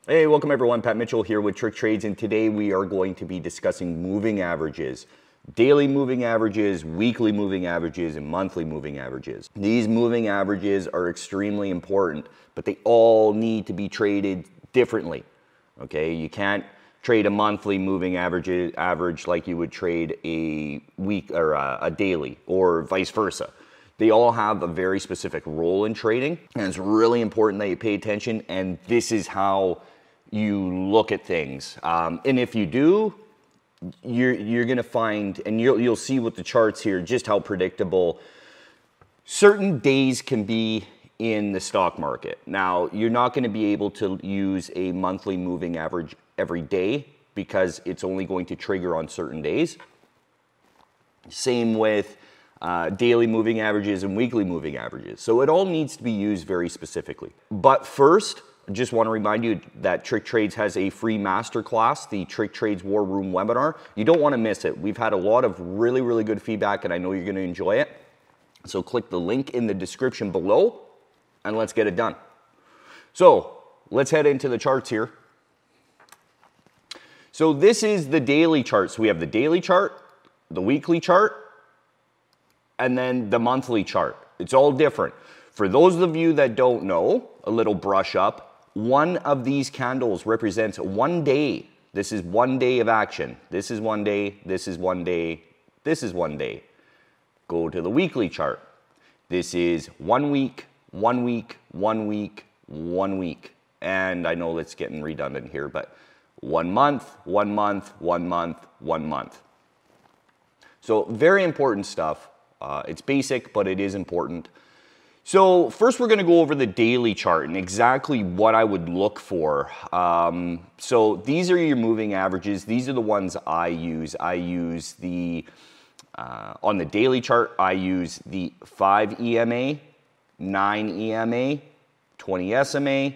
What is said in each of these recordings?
Hey, welcome everyone. Pat Mitchell here with Tricktrades, and today we are going to be discussing moving averages. Daily moving averages, weekly moving averages, and monthly moving averages. These moving averages are extremely important, but they all need to be traded differently. Okay, you can't trade a monthly moving average like you would trade a week or a daily, or vice versa. They all have a very specific role in trading, and it's really important that you pay attention, and this is how you look at things. And if you do, you're gonna find, and you'll see with the charts here, just how predictable certain days can be in the stock market. Now, you're not gonna be able to use a monthly moving average every day because it's only going to trigger on certain days. Same with daily moving averages and weekly moving averages. So it all needs to be used very specifically. But first, I just want to remind you that Tricktrades has a free masterclass, the Tricktrades War Room webinar. You don't want to miss it. We've had a lot of really good feedback, and I know you're going to enjoy it. So click the link in the description below, and let's get it done. So let's head into the charts here. So this is the daily chart. So we have the daily chart, the weekly chart, and then the monthly chart. It's all different. For those of you that don't know, a little brush up, one of these candles represents one day. This is 1 day of action. This is 1 day, this is 1 day, this is 1 day. Go to the weekly chart. This is 1 week, 1 week, 1 week, 1 week. And I know it's getting redundant here, but 1 month, 1 month, 1 month, 1 month. So very important stuff. It's basic, but it is important. So first we're going to go over the daily chart and exactly what I would look for. So these are your moving averages. These are the ones I use. I use the, on the daily chart, I use the 5 EMA, 9 EMA, 20 SMA,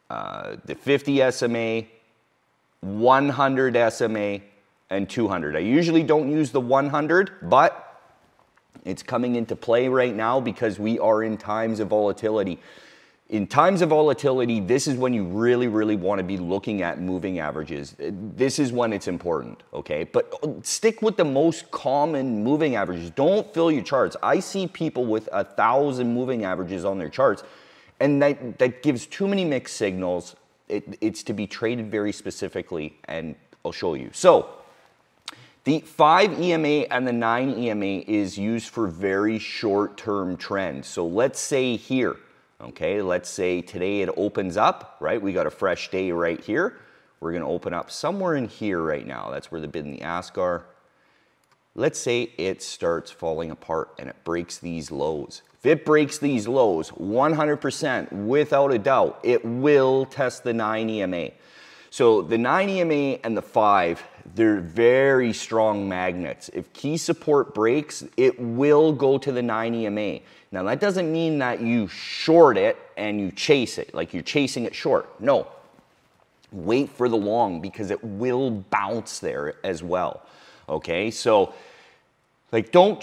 the 50 SMA, 100 SMA, and 200. I usually don't use the 100, but it's coming into play right now because we are in times of volatility. In times of volatility, this is when you really want to be looking at moving averages. This is when it's important, okay? But stick with the most common moving averages. Don't fill your charts. I see people with 1,000 moving averages on their charts, and that gives too many mixed signals. It's to be traded very specifically, and I'll show you. So the 5 EMA and the 9 EMA is used for very short-term trends. So let's say here, okay, let's say today it opens up, right? We got a fresh day right here. We're gonna open up somewhere in here right now. That's where the bid and the ask are. Let's say it starts falling apart and it breaks these lows. If it breaks these lows, 100%, without a doubt, it will test the 9 EMA. So the 9 EMA and the 5, they're very strong magnets. If key support breaks, it will go to the 9 EMA. Now that doesn't mean that you short it and you chase it, like you're chasing it short. No, wait for the long because it will bounce there as well. Okay, so like don't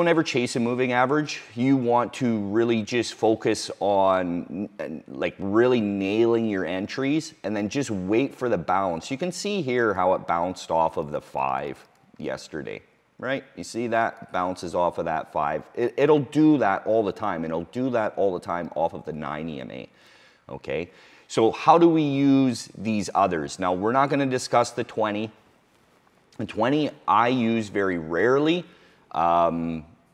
ever chase a moving average. You want to really just focus on like really nailing your entries and then just wait for the bounce. You can see here how it bounced off of the 5 yesterday, right? You see that? Bounces off of that 5. It'll do that all the time. It'll do that all the time off of the 9 EMA, okay? So how do we use these others? Now, we're not gonna discuss the 20. The 20 I use very rarely.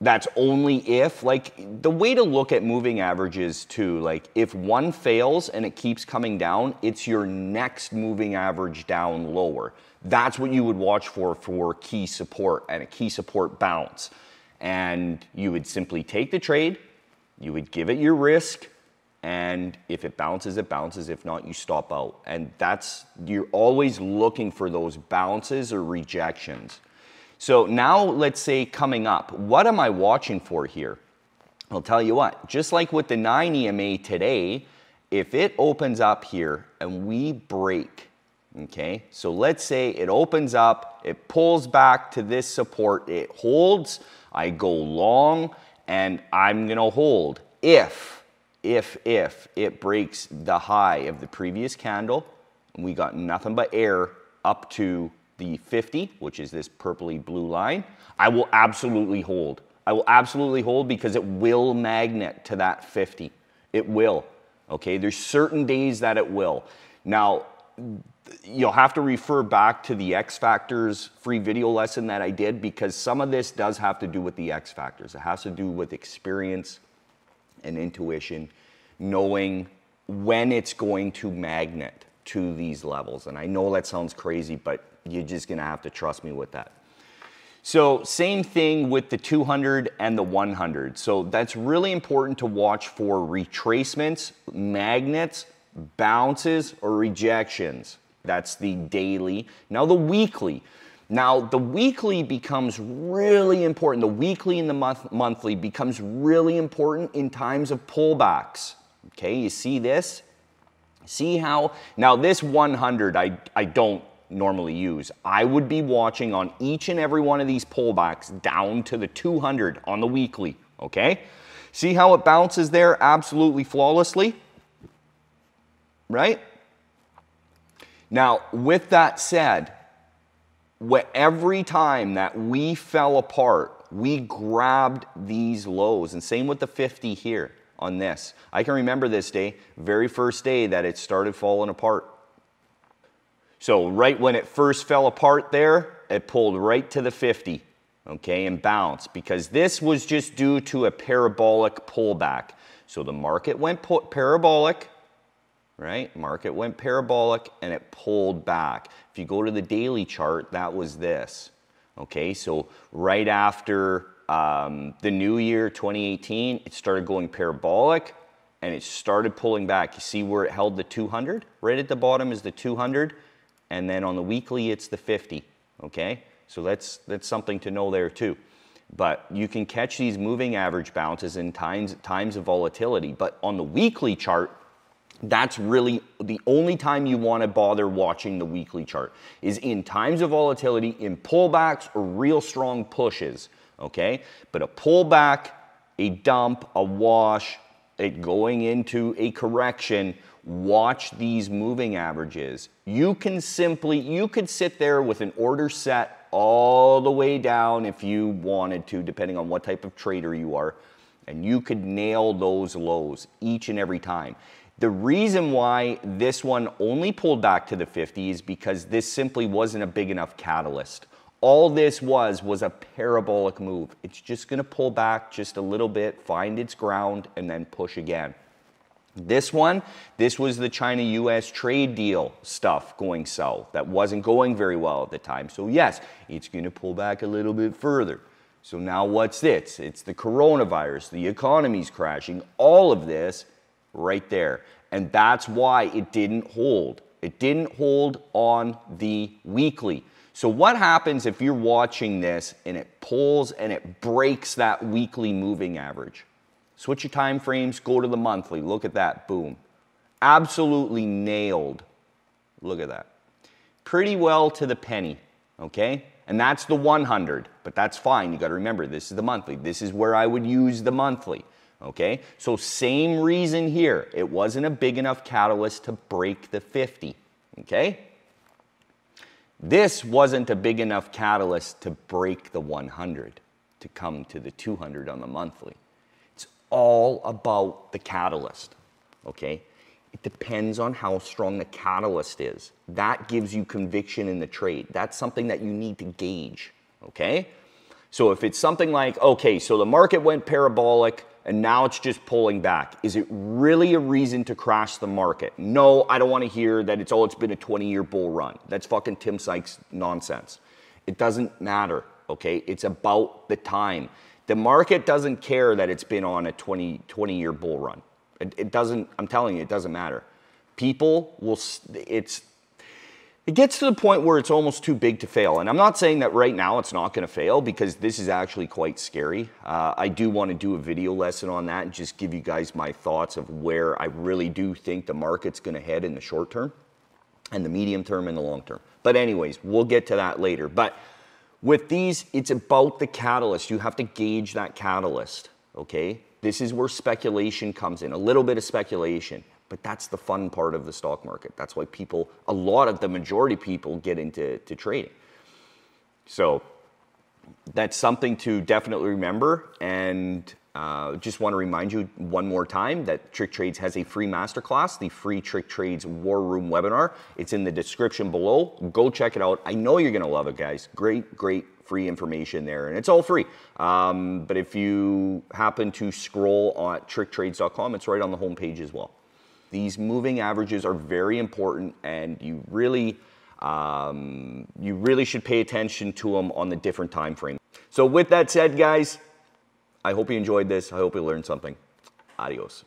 That's only if, like, the way to look at moving averages too, like if one fails and it keeps coming down, it's your next moving average down lower. That's what you would watch for key support and a key support bounce. And you would simply take the trade, you would give it your risk, and if it bounces, it bounces. If not, you stop out. And you're always looking for those bounces or rejections. So now let's say coming up, what am I watching for here? I'll tell you what, just like with the 9 EMA today, if it opens up here and we break, okay? So let's say it opens up, it pulls back to this support, it holds, I go long, and I'm gonna hold. If if it breaks the high of the previous candle, and we got nothing but air up to the 50, which is this purpley blue line, I will absolutely hold. I will absolutely hold because it will magnet to that 50. It will, okay? There's certain days that it will. Now, you'll have to refer back to the X Factors free video lesson that I did because some of this does have to do with the X Factors. It has to do with experience and intuition, knowing when it's going to magnet to these levels. And I know that sounds crazy, but you're just gonna have to trust me with that. So same thing with the 200 and the 100. So that's really important to watch for retracements, magnets, bounces, or rejections. That's the daily. Now the weekly. Now the weekly becomes really important. The weekly and the monthly becomes really important in times of pullbacks. Okay, you see this? See how, now this 100 I don't normally use. I would be watching on each and every one of these pullbacks down to the 200 on the weekly, okay? See how it bounces there absolutely flawlessly, right? Now, with that said, every time that we fell apart, we grabbed these lows, and same with the 50 here on this. I can remember this day, very first day that it started falling apart. So right when it first fell apart there, it pulled right to the 50, okay, and bounced because this was just due to a parabolic pullback. So the market went parabolic, right? Market went parabolic and it pulled back. If you go to the daily chart, that was this, okay? So right after the new year, 2018, it started going parabolic and it started pulling back. You see where it held the 200? Right at the bottom is the 200. And then on the weekly, it's the 50, okay? So that's something to know there too. But you can catch these moving average bounces in times of volatility. But on the weekly chart, that's really the only time you want to bother watching the weekly chart is in times of volatility, in pullbacks or real strong pushes, okay? But a pullback, a dump, a wash, it going into a correction, watch these moving averages. You could sit there with an order set all the way down if you wanted to, depending on what type of trader you are, and you could nail those lows each and every time. The reason why this one only pulled back to the 50 is because this simply wasn't a big enough catalyst. All this was a parabolic move. It's just gonna pull back just a little bit, find its ground, and then push again. This one, this was the China-US trade deal stuff going south. That wasn't going very well at the time. So yes, it's going to pull back a little bit further. So now what's this? It's the coronavirus, the economy's crashing, all of this right there. And that's why it didn't hold. It didn't hold on the weekly. So what happens if you're watching this and it pulls and it breaks that weekly moving average? Switch your time frames, go to the monthly. Look at that, boom. Absolutely nailed. Look at that. Pretty well to the penny, okay? And that's the 100, but that's fine. You got to remember, this is the monthly. This is where I would use the monthly, okay? So same reason here. It wasn't a big enough catalyst to break the 50, okay? This wasn't a big enough catalyst to break the 100, to come to the 200 on the monthly. All about the catalyst, okay? It depends on how strong the catalyst is. That gives you conviction in the trade. That's something that you need to gauge, okay? So if it's something like, okay, so the market went parabolic and now it's just pulling back. Is it really a reason to crash the market? No, I don't want to hear that it's been a 20-year bull run. That's fucking Tim Sykes nonsense. It doesn't matter, okay? It's about the time. The market doesn't care that it's been on a 20-year bull run. It doesn't, I'm telling you, it doesn't matter. People will, it gets to the point where it's almost too big to fail. And I'm not saying that right now it's not going to fail because this is actually quite scary. I do want to do a video lesson on that and just give you guys my thoughts of where I really do think the market's going to head in the short term and the medium term and the long term. But anyways, we'll get to that later. But with these, it's about the catalyst. You have to gauge that catalyst, okay? This is where speculation comes in, a little bit of speculation, but that's the fun part of the stock market. That's why people, the majority of people get into trading. So that's something to definitely remember. And just want to remind you one more time that Tricktrades has a free masterclass, the free Tricktrades War Room webinar. It's in the description below. Go check it out. I know you're going to love it, guys. Great free information there, and it's all free. But if you happen to scroll on tricktrades.com, it's right on the homepage as well. These moving averages are very important, and you really should pay attention to them on the different time frames. So with that said, guys, I hope you enjoyed this. I hope you learned something. Adios.